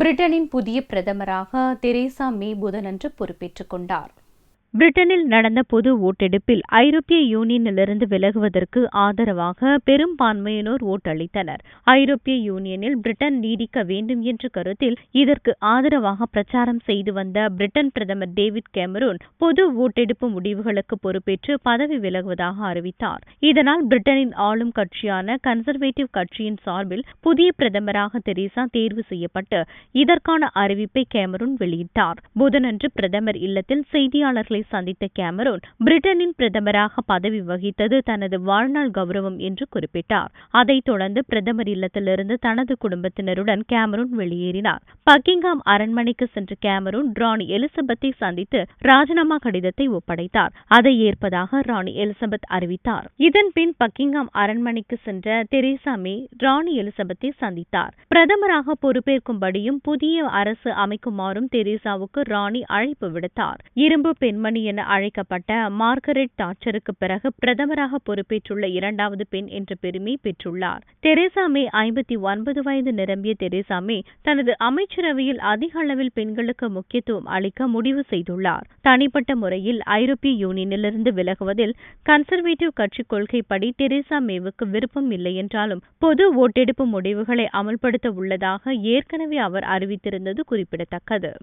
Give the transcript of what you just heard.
பிரிட்டனின் புதிய பிரதமராக தெரேசா மே புதனன்று பொறுப்பேற்றுக் கொண்டார். பிரிட்டனில் நடந்த பொது ஓட்டெடுப்பில் ஐரோப்பிய யூனியனிலிருந்து விலகுவதற்கு ஆதரவாக பெரும்பான்மையினோர் ஓட்டளித்தனர். ஐரோப்பிய யூனியனில் பிரிட்டன் நீடிக்க வேண்டும் என்ற கருத்தில் இதற்கு ஆதரவாக பிரச்சாரம் செய்து வந்த பிரிட்டன் பிரதமர் டேவிட் கேமரூன் பொது ஓட்டெடுப்பு முடிவுகளுக்கு பொறுப்பேற்று பதவி விலகுவதாக அறிவித்தார். இதனால் பிரிட்டனின் ஆளும் கட்சியான கன்சர்வேட்டிவ் கட்சியின் சார்பில் புதிய பிரதமராக தெரேசா தேர்வு செய்யப்பட்டு இதற்கான அறிவிப்பை கேமரூன் வெளியிட்டார். புதனன்று பிரதமர் இல்லத்தில் செய்தியாளர்களை சந்தித்த கேமரூன் பிரிட்டனின் பிரதமராக பதவி வகித்தது தனது வாழ்நாள் கௌரவம் என்று குறிப்பிட்டார். அதைத் தொடர்ந்து பிரதமர் இல்லத்திலிருந்து தனது குடும்பத்தினருடன் கேமரூன் வெளியேறினார். பக்கிங்ஹாம் அரண்மனைக்கு சென்ற கேமரூன் ராணி எலிசபெத்தை சந்தித்து ராஜினாமா கடிதத்தை ஒப்படைத்தார். அதை ஏற்பதாக ராணி எலிசபெத் அறிவித்தார். இதன்பின் பக்கிங்ஹாம் அரண்மனைக்கு சென்ற தெரேசா மே ராணி எலிசபெத்தை சந்தித்தார். பிரதமராக பொறுப்பேற்கும்படியும் புதிய அரசு அமைக்குமாறும் தெரேசாவுக்கு ராணி அழைப்பு விடுத்தார். இரும்பு பெண்மணி என அழைக்கப்பட்ட மார்கரெட் தாட்சருக்கு பிறகு பிரதமராக பொறுப்பேற்றுள்ள இரண்டாவது பெண் என்ற பெருமை பெற்றுள்ளார். தெரேசா மே 59 வயது நிரம்பிய தெரேசா மே தனது அமைச்சரவையில் அதிக அளவில் பெண்களுக்கு முக்கியத்துவம் அளிக்க முடிவு செய்துள்ளார். தனிப்பட்ட முறையில் ஐரோப்பிய யூனியனிலிருந்து விலகுவதில் கன்சர்வேட்டிவ் கட்சி கொள்கைப்படி தெரேசா மேவுக்கு விருப்பம் இல்லை என்றாலும் பொது ஓட்டெடுப்பு முடிவுகளை அமல்படுத்த உள்ளதாக ஏற்கனவே அவர் அறிவித்திருந்தது குறிப்பிடத்தக்கது.